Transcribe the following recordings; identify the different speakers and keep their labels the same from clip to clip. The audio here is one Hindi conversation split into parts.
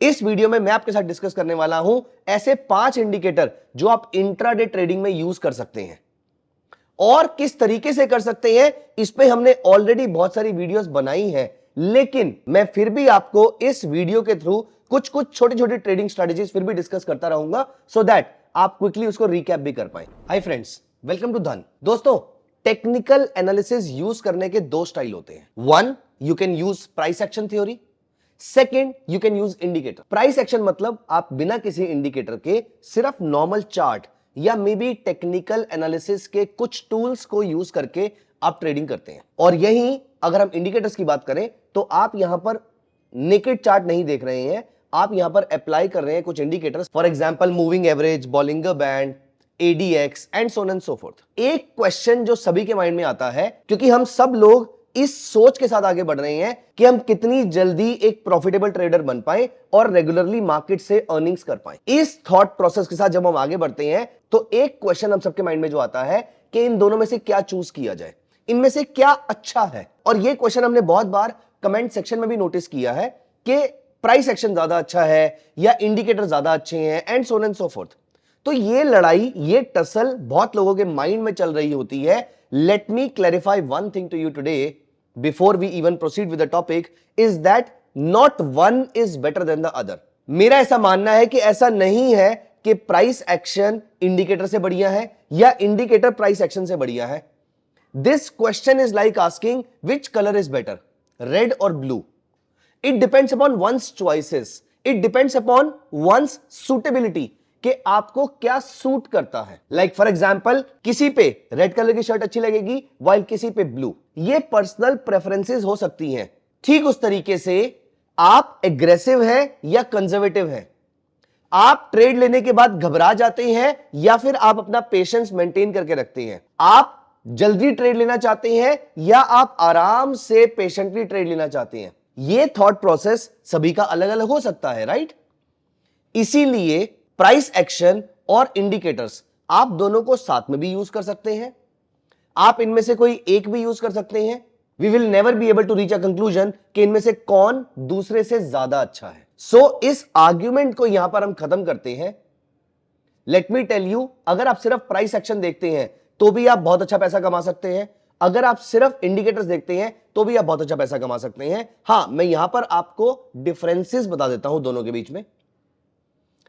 Speaker 1: इस वीडियो में मैं आपके साथ डिस्कस करने वाला हूं ऐसे 5 इंडिकेटर जो आप इंट्राडे ट्रेडिंग में यूज कर सकते हैं और किस तरीके से कर सकते हैं। इस पे हमने ऑलरेडी बहुत सारी वीडियोस बनाई हैं, लेकिन मैं फिर भी आपको इस वीडियो के थ्रू कुछ छोटी छोटी ट्रेडिंग स्ट्रेटजीज फिर भी डिस्कस करता रहूंगा सो दैट आप क्विकली उसको रिकैप भी कर पाए। हाय फ्रेंड्स, वेलकम टू धन। दोस्तों, टेक्निकल एनालिसिस यूज करने के दो स्टाइल होते हैं। One, you can use price action theory. Second, you can use indicator. Price action मतलब आप बिना किसी इंडिकेटर के सिर्फ नॉर्मल चार्ट या मे बी टेक्निकल एनालिसिस के कुछ टूल्स को यूज करके आप ट्रेडिंग करते हैं। और यही अगर हम इंडिकेटर्स की बात करें तो आप यहां पर नेकेड चार्ट नहीं देख रहे हैं, आप यहां पर अप्लाई कर रहे हैं कुछ indicators, for example moving average, Bollinger band, ADX and so on and so fourth. एक क्वेश्चन जो सभी के माइंड में आता है, क्योंकि हम सब लोग इस सोच के साथ आगे बढ़ रहे हैं कि हम कितनी जल्दी एक प्रॉफिटेबल ट्रेडर बन पाए और रेगुलरली मार्केट से अर्निंग्स कर पाए। इस थॉट प्रोसेस के साथ जब हम आगे बढ़ते हैं तो एक क्वेश्चन हम सबके माइंड में जो आता है कि इन दोनों में से क्या चूज किया जाए, इनमें से क्या अच्छा है। और यह क्वेश्चन हमने बहुत बार कमेंट सेक्शन में भी नोटिस किया है कि प्राइस एक्शन ज्यादा अच्छा है या इंडिकेटर ज्यादा अच्छे हैं and so on and so fourth. तो ये लड़ाई, ये टसल बहुत लोगों के माइंड में चल रही होती है। Let me clarify one thing to you today before we even proceed with the topic, is that not one is better than the other. मेरा ऐसा मानना है कि ऐसा नहीं है कि प्राइस एक्शन इंडिकेटर से बढ़िया है या इंडिकेटर प्राइस एक्शन से बढ़िया है। This question is like asking which colour is better, red और blue. It depends upon one's choices, it depends upon one's suitability कि आपको क्या सूट करता है। लाइक फॉर एग्जाम्पल, किसी पे रेड कलर की शर्ट अच्छी लगेगी वाइल किसी पे ब्लू। ये पर्सनल प्रेफरेंसेस हो सकती हैं। ठीक उस तरीके से आप एग्रेसिव है या कंजर्वेटिव है, आप ट्रेड लेने के बाद घबरा जाते हैं या फिर आप अपना पेशेंस मेंटेन करके रखते हैं, आप जल्दी ट्रेड लेना चाहते हैं या आप आराम से पेशेंटली ट्रेड लेना चाहते हैं। ये थॉट प्रोसेस सभी का अलग अलग हो सकता है, राइट। इसीलिए प्राइस एक्शन और इंडिकेटर्स आप दोनों को साथ में भी यूज कर सकते हैं, आप इनमें से कोई एक भी यूज कर सकते हैं। We will never be able to reach a conclusion कि इनमें से कौन दूसरे से ज्यादा अच्छा है। सो इस आर्ग्यूमेंट को यहां पर हम खत्म करते हैं। लेट मी टेल यू, अगर आप सिर्फ प्राइस एक्शन देखते हैं तो भी आप बहुत अच्छा पैसा कमा सकते हैं, अगर आप सिर्फ इंडिकेटर्स देखते हैं तो भी आप बहुत अच्छा पैसा कमा सकते हैं। हां, मैं यहां पर आपको डिफरेंसेस बता देता हूं दोनों के बीच में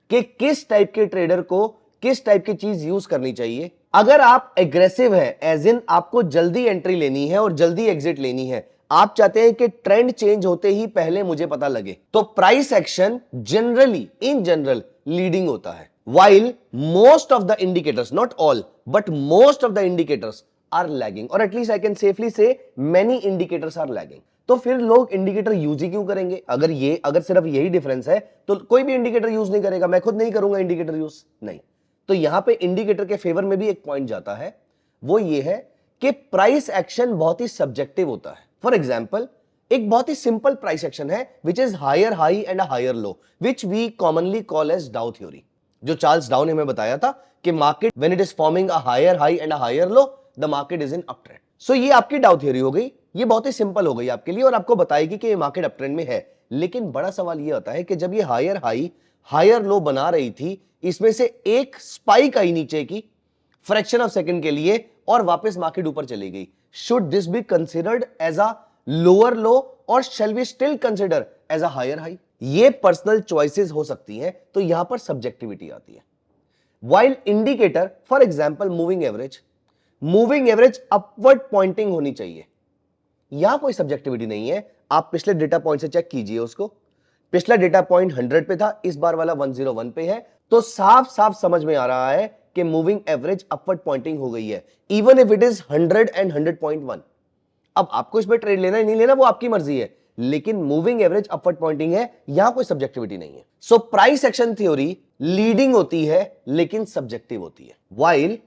Speaker 1: कि किस टाइप के ट्रेडर को किस टाइप की चीज यूज करनी चाहिए। अगर आप एग्रेसिव है, एज इन आपको जल्दी एंट्री लेनी है और जल्दी एग्जिट लेनी है, आप चाहते हैं कि ट्रेंड चेंज होते ही पहले मुझे पता लगे, तो price action generally in general leading होता है। While most of the indicators, not all but most of the indicators are lagging, और at least I can safely say many indicators are lagging. तो फिर लोग इंडिकेटर यूज ही क्यों करेंगे? अगर सिर्फ यही डिफरेंस है तो कोई भी इंडिकेटर यूज नहीं करेगा। मैं खुद नहीं करूंगा इंडिकेटर यूज, नहीं। तो यहां पे इंडिकेटर के फेवर में भी एक पॉइंट जाता है, वो ये है कि प्राइस एक्शन बहुत ही सब्जेक्टिव होता है। फॉर एग्जाम्पल, एक बहुत ही सिंपल प्राइस एक्शन है which is higher high and a higher low, which we commonly call as Dow theory. जो चार्ल्स डाउ ने हमें बताया था कि market when it is forming a higher high and a higher low, the market is in up trend. So ये आपकी डाउ थ्योरी हो गई, ये बहुत ही सिंपल हो गई आपके लिए और आपको बताएगी कि ये मार्केट अप ट्रेंड में है। लेकिन बड़ा सवाल ये आता है कि जब ये हायर हाई हायर लो बना रही थी, इसमें से एक स्पाइक आई नीचे की फ्रैक्शन ऑफ सेकंड के लिए और वापस मार्केट ऊपर चली गई। Should this be considered as a lower low और shall we still consider as a higher high? ये पर्सनल चॉइसेस हो सकती हैं, तो यहां पर सब्जेक्टिविटी आती है। While indicator, for example moving average upward pointing होनी चाहिए, यहां कोई सब्जेक्टिविटी नहीं है। आप पिछले डेटा पॉइंट से चेक कीजिए उसको, पिछला डेटा पॉइंट 100 पे था, इस बार वाला 101 पे है, तो साफ साफ समझ में आ रहा है कि मूविंग एवरेज अपवर्ड पॉइंटिंग हो गई है, even if it is 100 and 100.1। अब आपको इसमें ट्रेड लेना है नहीं लेना वो आपकी मर्जी है, लेकिन मूविंग एवरेज अपवर्ड पॉइंटिंग है, यहां कोई सब्जेक्टिविटी नहीं है। So price action theory leading होती है लेकिन सब्जेक्टिव होती है। वाइल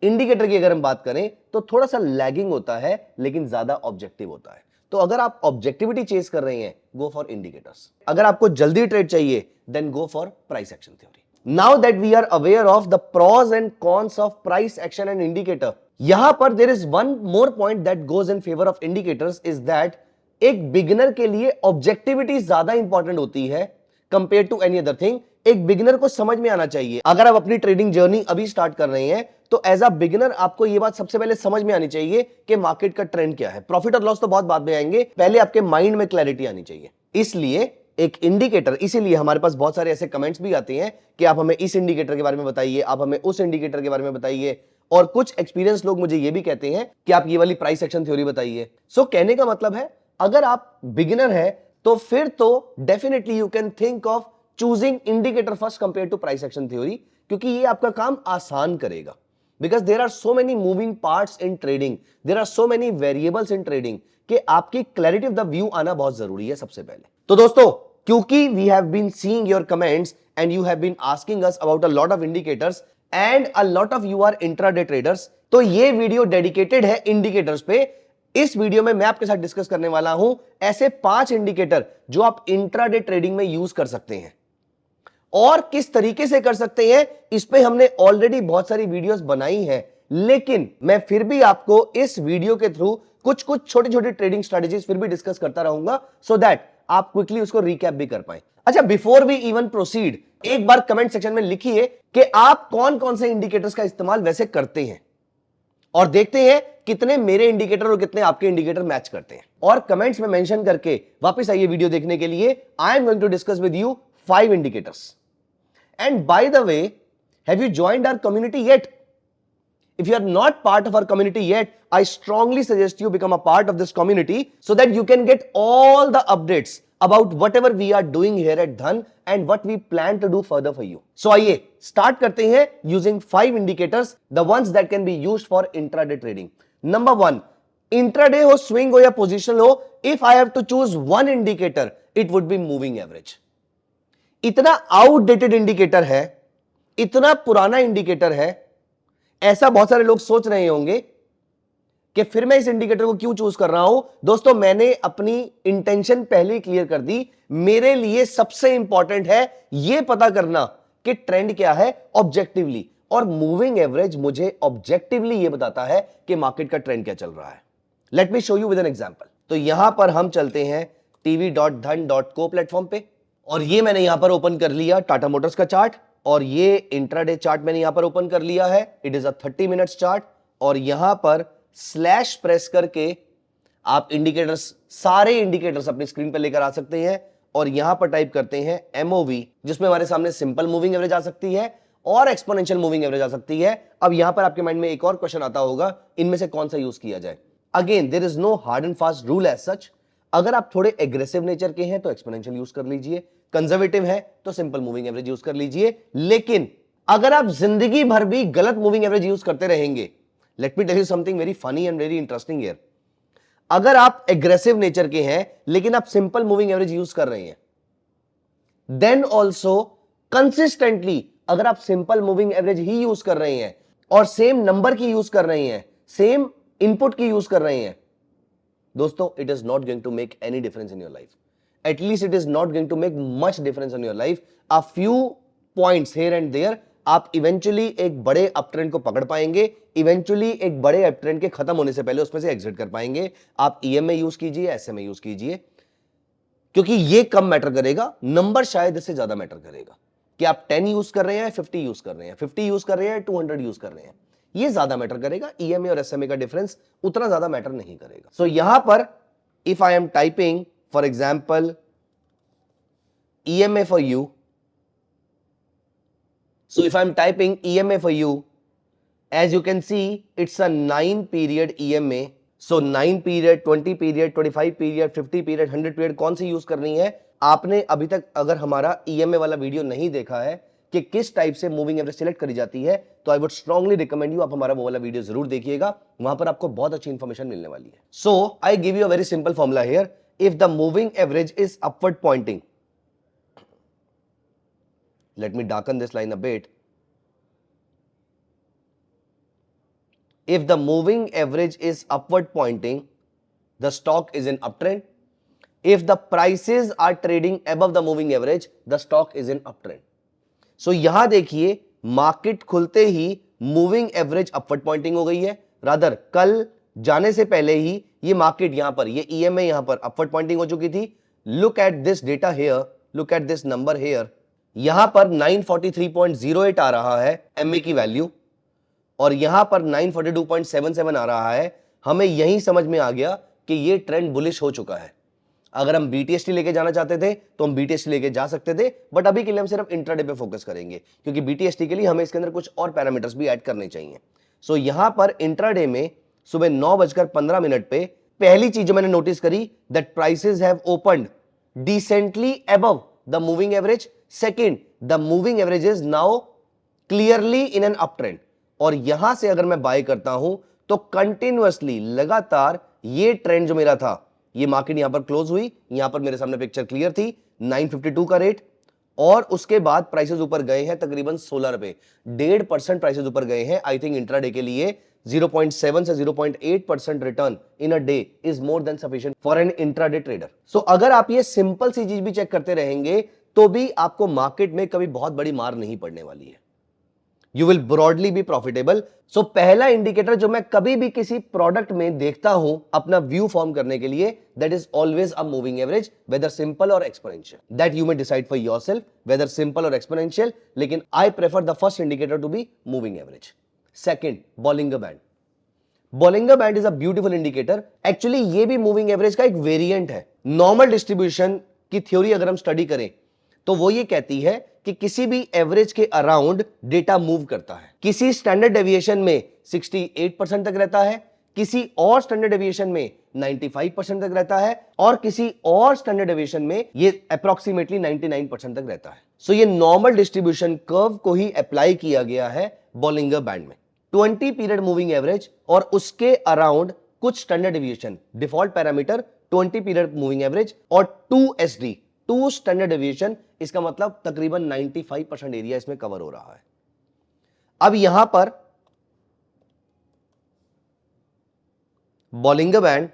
Speaker 1: इंडिकेटर की अगर हम बात करें तो थोड़ा सा लैगिंग होता है लेकिन ज्यादा ऑब्जेक्टिव होता है। तो अगर आप ऑब्जेक्टिविटी चेस कर रहे हैं, गो फॉर इंडिकेटर्स। अगर आपको जल्दी ट्रेड चाहिए, then go for price action theory. Now that we are aware of the pros and cons of price action and indicator, यहां पर there is one more point that goes in favour of indicators, is that एक बिगिनर के लिए ऑब्जेक्टिविटी ज्यादा इंपॉर्टेंट होती है compare to any other thing. एक बिगिनर को समझ में आना चाहिए, अगर आप अपनी ट्रेडिंग जर्नी अभी स्टार्ट कर रहे हैं तो एज अ बिगिनर आपको यह बात सबसे पहले समझ में आनी चाहिए कि मार्केट का ट्रेंड क्या है। प्रॉफिट और लॉस तो बहुत बाद में आएंगे, पहले आपके माइंड में क्लैरिटी आनी चाहिए। इसलिए एक इंडिकेटर, इसीलिए हमारे पास बहुत सारे ऐसे कमेंट्स भी आते हैं कि आप हमें इस इंडिकेटर के बारे में बताइए, आप हमें उस इंडिकेटर के बारे में बताइए, और कुछ एक्सपीरियंस लोग मुझे ये भी कहते हैं कि आप ये वाली प्राइस एक्शन थ्योरी बताइए। सो कहने का मतलब है, अगर आप बिगिनर है तो फिर तो definitely you can think of choosing indicator first compare to price action theory, क्योंकि ये आपका काम आसान करेगा। Because there are so many moving parts in trading, there are so many variables in trading, कि आपकी क्लैरिटी ऑफ द व्यू आना बहुत जरूरी है सबसे पहले। तो दोस्तों, क्योंकि we have been seeing your comments and you have been asking us about a lot of indicators and a lot of you are intraday traders, तो ये वीडियो डेडिकेटेड है इंडिकेटर्स पे। इस वीडियो में मैं आपके साथ डिस्कस करने वाला हूं ऐसे 5 इंडिकेटर जो आप इंट्राडे ट्रेडिंग में यूज कर सकते हैं, और किस तरीके से कर सकते हैं इस पे हमने ऑलरेडी बहुत सारी वीडियोस बनाई हैं, लेकिन मैं फिर भी आपको इस वीडियो के थ्रू कुछ छोटी छोटी ट्रेडिंग स्ट्रेटजीज फिर भी डिस्कस करता रहूंगा, सो दैट आप क्विकली उसको रिकैप भी कर पाए। अच्छा, बिफोर वी इवन प्रोसीड, एक बार कमेंट सेक्शन में लिखिए कि आप कौन कौन से इंडिकेटर्स का इस्तेमाल वैसे करते हैं, और देखते हैं कितने मेरे इंडिकेटर और कितने आपके इंडिकेटर मैच करते हैं। और कमेंट्स में मेंशन करके वापस आइए वीडियो देखने के लिए। I am going to discuss with you 5 indicators. And by the way, have you joined our community yet? If you are not part of our community yet, I strongly suggest you become a part of this community so that you can get all the updates about whatever we are doing here at Dhan and what we plan to do further for you. So आइए start करते हैं using 5 indicators, the ones that can be used for intraday trading. Number 1, intraday हो, swing हो या position हो, if I have to choose one indicator, it would be moving average. इतना outdated indicator है, इतना पुराना indicator है, ऐसा बहुत सारे लोग सोच रहे होंगे कि फिर मैं इस इंडिकेटर को क्यों चूज कर रहा हूं। दोस्तों, मैंने अपनी इंटेंशन पहले ही क्लियर कर दी। मेरे लिए सबसे इंपॉर्टेंट है यह पता करना कि ट्रेंड क्या है ऑब्जेक्टिवली, और मूविंग एवरेज मुझे ऑब्जेक्टिवली यह बताता है कि मार्केट का ट्रेंड क्या चल रहा है। Let me show you with an example. तो यहां पर हम चलते हैं tv.dhan.co प्लेटफॉर्म पे, और ये मैंने यहां पर ओपन कर लिया टाटा मोटर्स का चार्ट, और ये इंट्राडे चार्ट मैंने यहां पर ओपन कर लिया है। It is a 30 minutes chart, और यहां पर स्लैश प्रेस करके आप इंडिकेटर्स, सारे इंडिकेटर्स अपनी स्क्रीन पर लेकर आ सकते हैं, और यहां पर टाइप करते हैं एमओवी, जिसमें हमारे सामने सिंपल मूविंग एवरेज आ सकती है और एक्सपोनेंशियल मूविंग एवरेज आ सकती है। अब यहां पर आपके माइंड में एक और क्वेश्चन आता होगा, इनमें से कौन सा यूज किया जाए। Again, there is no hard and fast rule as such. अगर आप थोड़े एग्रेसिव नेचर के हैं तो एक्सपोनेंशियल यूज कर लीजिए, कंजर्वेटिव है तो सिंपल मूविंग एवरेज यूज कर लीजिए। लेकिन अगर आप जिंदगी भर भी गलत मूविंग एवरेज यूज करते रहेंगे, let me tell you something very funny and very interesting here. अगर आप एग्रेसिव नेचर के हैं लेकिन आप सिंपल मूविंग एवरेज यूज कर रहे हैं, देन ऑल्सो कंसिस्टेंटली अगर आप सिंपल मूविंग एवरेज ही यूज कर रहे हैं और सेम नंबर की यूज कर रहे हैं, सेम इनपुट की यूज कर रहे हैं, दोस्तों, it is not going to make any difference in your life. At least it is not going to make much difference in your life. A few points here and there, आप इवेंचुअली एक बड़े अपट्रेंड को पकड़ पाएंगे, इवेंचुअली एक बड़े अपट्रेंड के खत्म होने से पहले उसमें से एग्जिट कर पाएंगे। आप ईएमए यूज कीजिए, एसएमए यूज कीजिए, क्योंकि ये कम मैटर करेगा, नंबर शायद इससे ज्यादा मैटर करेगा कि आप 10 यूज कर रहे हैं, 50 यूज कर रहे हैं, 50 यूज कर रहे हैं, 200 यूज कर रहे हैं, ये ज्यादा मैटर करेगा। ईएमए और एसएमए का डिफरेंस उतना ज्यादा मैटर नहीं करेगा। सो यहां पर if I am typing for example EMA for you, so if I'm typing EMA for you, as you can see it's a 9 period EMA. so 9 period, 20 period, 25 period, 50 period, 100 period कौन सी यूज करनी है। आपने अभी तक अगर हमारा EMA वाला वीडियो नहीं देखा है कि किस टाइप से मूविंग एवरेज सिलेक्ट करी जाती है, तो I would strongly recommend you आप हमारा वो वाला वीडियो जरूर देखिएगा, वहां पर आपको बहुत अच्छी इंफॉर्मेशन मिलने वाली है। So I give you a very simple formula here. If the moving average is upward pointing, let me darken this line a bit. If the moving average is upward pointing, the stock is in uptrend. If the prices are trading above the moving average, the stock is in uptrend. So यहां देखिए, मार्केट खुलते ही मूविंग एवरेज अपवर्ड पॉइंटिंग हो गई है। रादर कल जाने से पहले ही ये मार्केट यहां पर, ये ईएमए यहां पर अपवर्ड पॉइंटिंग हो चुकी थी। Look at this data here, look at this number here, यहां पर 943.08 आ रहा है एमए की वैल्यू और यहां पर 942.77 आ रहा है। हमें यही समझ में आ गया कि ये ट्रेंड बुलिश हो चुका है। अगर हम बीटीएसटी लेके जाना चाहते थे तो हम बीटीएसटी लेके जा सकते थे, बट अभी के लिए हम सिर्फ इंट्राडे पे फोकस करेंगे क्योंकि बीटीएसटी के लिए हमें इसके अंदर कुछ और पैरामीटर्स भी ऐड करने चाहिए। सो यहां पर इंट्राडे में सुबह 9:15 पे पहली चीज जो मैंने नोटिस करी, that prices have opened decently above the moving average. Second, the moving average is now clearly in an up trend और यहां से अगर मैं बाय करता हूं तो कंटिन्यूअसली लगातार ये ट्रेंड जो मेरा था, ये मार्केट यहां पर क्लोज हुई, यहां पर मेरे सामने पिक्चर क्लियर थी, 952 का रेट और उसके बाद प्राइसेस ऊपर गए हैं तकरीबन 16 रुपए, 1.5% प्राइसेस ऊपर गए हैं। आई थिंक इंट्राडे के लिए 0.7 से 0.8% return in a day is more than sufficient for an intraday trader. So अगर आप ये सिंपल सी चीज भी चेक करते रहेंगे तो भी आपको मार्केट में कभी बहुत बड़ी मार नहीं पड़ने वाली है। You will broadly be profitable. So पहला इंडिकेटर जो मैं कभी भी किसी प्रोडक्ट में देखता हूं अपना व्यू फॉर्म करने के लिए, that is always a moving average, whether simple और exponential. That you may decide for yourself whether simple और एक्सपोनेंशियल, लेकिन I prefer the first indicator to be moving average. Second, Bollinger band. Bollinger band is a beautiful indicator. Actually ये भी मूविंग एवरेज का एक वेरिएंट है। नॉर्मल डिस्ट्रीब्यूशन की थ्योरी अगर हम स्टडी करें तो वो ये कहती है कि किसी भी एवरेज के अराउंड डेटा मूव करता है। किसी स्टैंडर्ड डेविएशन में 68% तक रहता है, किसी और स्टैंडर्ड डेविएशन में 95% तक रहता है और किसी और स्टैंडर्ड डेविएशन में ये अप्रोक्सीमेटली 99% तक रहता है। सो ये नॉर्मल डिस्ट्रीब्यूशन कर्व को ही अप्लाई किया गया है बॉलिंगर बैंड में। 20 पीरियड मूविंग एवरेज और उसके अराउंड कुछ standard deviation, default parameter 20 period moving average और 2SD, 2 स्टैंडर्ड डेविएशन, इसका मतलब तकरीबन 95% एरिया इसमें कवर हो रहा है। अब यहां पर Bollinger band,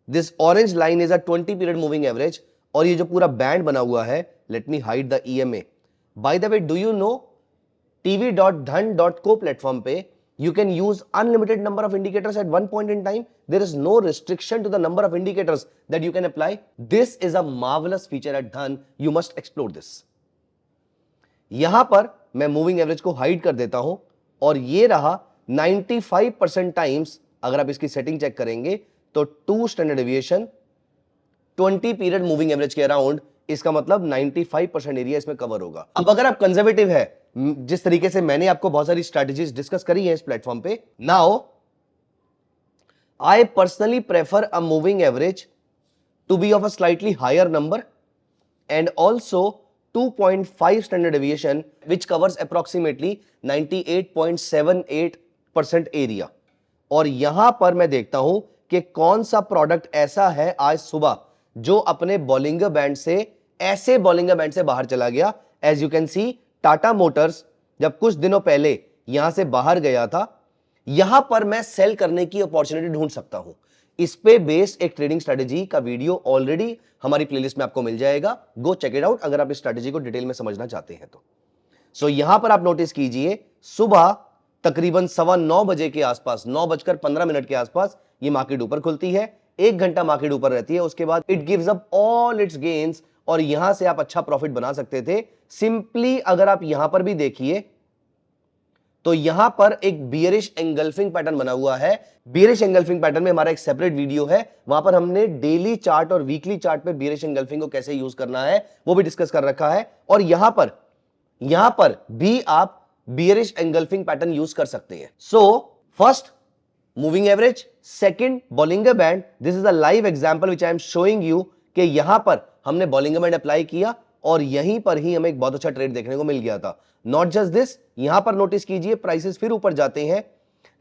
Speaker 1: this orange line is a 20 period moving average और ये जो पूरा बैंड बना हुआ है, let me hide the EMA। Bye the way, do you know tv.dhan.co platform पे you can use unlimited number of indicators at one point in time. There is no restriction to the number of indicators that you can apply. This is a marvelous feature at Dhan. You must explore this. यहां पर मैं मूविंग एवरेज को हाइड कर देता हूं और ये रहा 95% टाइम्स। अगर आप इसकी सेटिंग चेक करेंगे तो 2 standard deviation 20 period moving average के अराउंड, इसका मतलब 95% एरिया इसमें कवर होगा। अब अगर आप कंजर्वेटिव है, जिस तरीके से मैंने आपको बहुत सारी स्ट्रैटेजीज डिस्कस करी है इस प्लेटफॉर्म पे, now I personally prefer a moving average to be of a slightly higher number and also 2.5 standard deviation which covers approximately 98.78% area. और यहां पर मैं देखता हूं कि कौन सा प्रोडक्ट ऐसा है आज सुबह जो अपने बॉलिंगर बैंड से, ऐसे बॉलिंगर बैंड से बाहर चला गया। As you can see, Tata Motors जब कुछ दिनों पहले यहां से बाहर गया था, यहां पर मैं सेल करने की अपॉर्चुनिटी ढूंढ सकता हूं। इस पे बेस्ड एक ट्रेडिंग स्ट्रेटेजी का वीडियो ऑलरेडी हमारी प्लेलिस्ट में आपको मिल जाएगा। गो चेक इट आउट अगर आप इस स्ट्रेटेजी को डिटेल में समझना चाहते हैं तो। सो यहां पर आप नोटिस कीजिए, सुबह तकरीबन 9:15 बजे के आसपास, 9:15 के आसपास ये मार्केट ऊपर खुलती है। 1 घंटा मार्केट ऊपर रहती है, उसके बाद it gives up all its gains और यहां से आप अच्छा प्रॉफिट बना सकते थे। सिंपली अगर आप यहां पर भी देखिए तो यहां पर एक बियरिश एंगल्फिंग पैटर्न बना हुआ है। बियरिश एंगल्फिंग पैटर्न में हमारा एक सेपरेट वीडियो है, वहां पर हमने डेली चार्ट और वीकली चार्ट पे बियरिश एंगल्फिंग को कैसे यूज करना है वो भी डिस्कस कर रखा है। और यहां पर भी आप बियरिश एंगल्फिंग पैटर्न यूज कर सकते हैं। So first moving average, second Bollinger band. This is a live example which I am showing you कि यहां पर हमने बॉलिंगर बैंड अप्लाई किया और यहीं पर ही हमें एक बहुत अच्छा ट्रेड देखने को मिल गया था। नॉट जस्ट दिस, यहां पर नोटिस कीजिए प्राइसेस फिर ऊपर जाते हैं।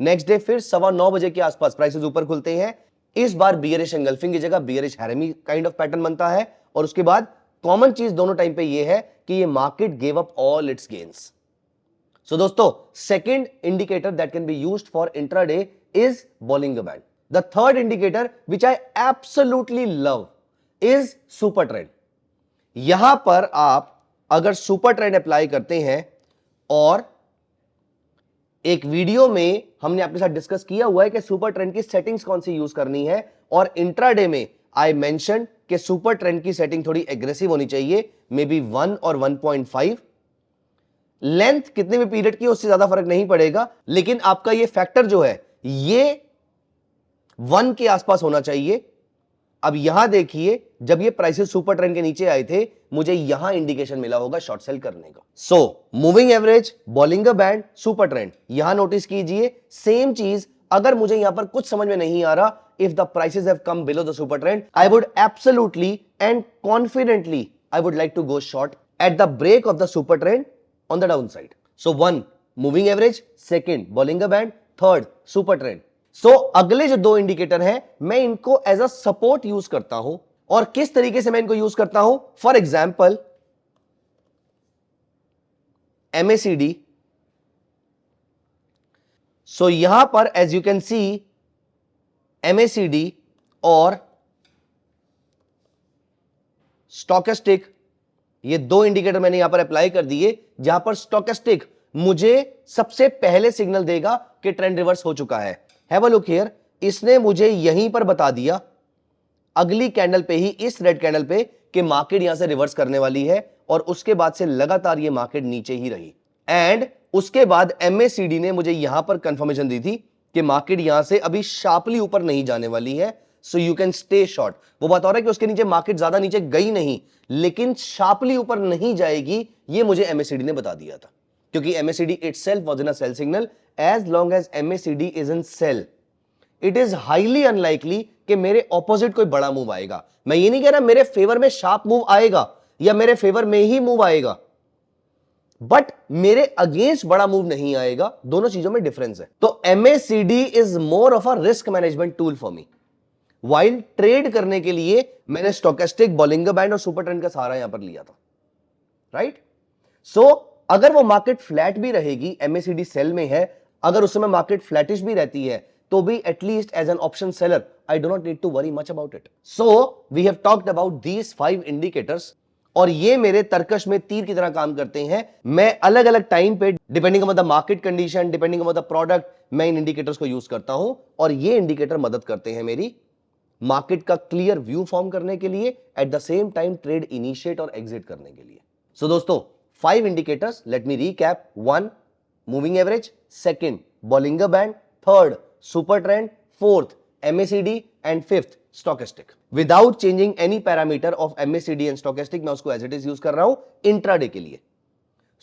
Speaker 1: नेक्स्ट डे फिर 9:15 बजे के आसपास प्राइसेस ऊपर खुलते हैं। इस बार बियरिश एंगल्फिंग की जगह बियरिश हैरमी काइंड ऑफ पैटर्न बनता है और उसके बाद कॉमन चीज दोनों टाइम पे ये है कि ये market give up all its gains. So दोस्तों, second indicator that can be used for intraday is Bollinger Band. The third indicator which I absolutely love is super trend. यहां पर आप अगर सुपर ट्रेंड अप्लाई करते हैं और एक वीडियो में हमने आपके साथ डिस्कस किया हुआ है कि सुपर ट्रेंड की सेटिंग्स कौन सी यूज करनी है और इंट्राडे में आई मेंशन कि सुपर ट्रेंड की सेटिंग थोड़ी एग्रेसिव होनी चाहिए, मे बी 1 और 1.5। लेंथ कितने भी पीरियड की उससे ज्यादा फर्क नहीं पड़ेगा, लेकिन आपका ये फैक्टर जो है ये 1 के आसपास होना चाहिए। अब यहां देखिए, जब ये प्राइसेस सुपर ट्रेंड के नीचे आए थे, मुझे यहां इंडिकेशन मिला होगा शॉर्ट सेल करने का। So moving average, Bollinger band, super trend, यहां नोटिस कीजिए सेम चीज। अगर मुझे यहां पर कुछ समझ में नहीं आ रहा, if the prices have come below the super trend, I would absolutely and confidently I would like to go short at the break of the super trend on the downside. So 1 moving average, second Bollinger Band, third super trend. So अगले जो दो इंडिकेटर हैं, मैं इनको एज अ सपोर्ट यूज करता हूं। और किस तरीके से मैं इनको यूज करता हूं? For example MACD। सो यहां पर as you can see MACD और स्टोकेस्टिक, ये दो इंडिकेटर मैंने यहां पर अप्लाई कर दिए, जहां पर स्टोकेस्टिक मुझे सबसे पहले सिग्नल देगा कि ट्रेंड रिवर्स हो चुका है। हैव अ लुक हियर, इसने मुझे यहीं पर बता दिया अगली कैंडल पे ही, इस रेड कैंडल पे, कि मार्केट यहां से रिवर्स करने वाली है। और उसके बाद से लगातार ये मार्केट नीचे ही रही। एंड उसके बाद MACD ने मुझे यहां पर कंफर्मेशन दी थी कि मार्केट यहां से अभी शार्पली ऊपर नहीं जाने वाली है, so you can stay short. वो बात हो रहा है कि उसके नीचे मार्केट ज्यादा नीचे गई नहीं, लेकिन शार्पली ऊपर नहीं जाएगी, ये मुझे MACD ने बता दिया था। क्योंकि MACD itself was in a sell signal. As long as MACD is in sell, it is highly unlikely कि मेरे ऑपोजिट कोई बड़ा मूव आएगा। मैं ये नहीं कह रहा मेरे फेवर में शार्प मूव आएगा या मेरे फेवर में ही मूव आएगा, बट मेरे अगेंस्ट बड़ा मूव नहीं आएगा। दोनों चीजों में डिफरेंस है। तो MACD is more of a risk management tool for me. While trade करने के लिए मैंने स्टोकेस्टिक, बॉलिंगर बैंड और सुपर ट्रेंड का सहारा यहां पर लिया था, राइट? सो अगर वो मार्केट फ्लैट भी रहेगी, MACD सेल में है, अगर उस समय मार्केट फ्लैटिश भी रहती है, तो भी at least as an option seller I do not need to worry much about it. So we have talked about these 5 indicators, और ये मेरे तर्कश में तीर की तरह काम करते हैं। मैं अलग अलग टाइम पे, depending upon the market condition, depending upon the product, मैं इन इंडिकेटर्स को यूज करता हूं। और ये इंडिकेटर मदद करते हैं मेरी मार्केट का क्लियर व्यू फॉर्म करने के लिए, at the same time trade initiate और एग्जिट करने के लिए। सो दोस्तों, 5 indicators, let me recap. 1 moving average, second Bollinger band, third super trend, fourth MACD and fifth stochastic. Without changing any parameter of MACD and stochastic, मैं उसको एज इट इज यूज कर रहा हूं इंट्राडे के लिए।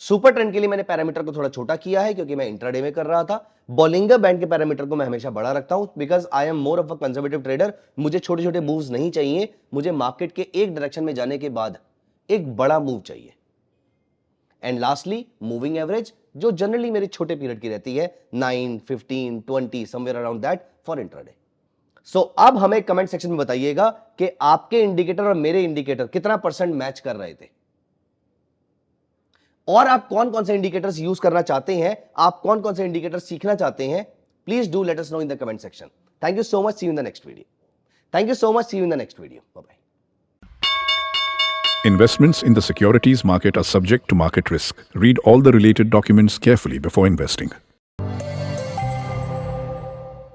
Speaker 1: सुपर ट्रेंड के लिए मैंने पैरामीटर को थोड़ा छोटा किया है क्योंकि मैं इंट्राडे में कर रहा था। बॉलिंगर बैंड के पैरामीटर को मैं हमेशा बड़ा रखता हूं, because I am more of a conservative trader. मुझे छोटे छोटे मूव्स नहीं चाहिए, मुझे मार्केट के एक डायरेक्शन में जाने के बाद एक बड़ा मूव चाहिए। एंड लास्टली मूविंग एवरेज, जो जनरली मेरे छोटे पीरियड की रहती है, 9, 15, 20, somewhere around that for intraday. So अब हमें कमेंट सेक्शन में बताइएगा कि आपके इंडिकेटर और मेरे इंडिकेटर कितना % मैच कर रहे थे, और आप कौन कौन से इंडिकेटर्स यूज करना चाहते हैं, आप कौन कौन से इंडिकेटर्स सीखना चाहते हैं। Please do let us know in the comment section. Thank you so much, see you in the next video. Thank you so much, see you in the next video. Bye bye.
Speaker 2: Investments in the securities market are subject to market risk. Read all the related documents carefully before investing.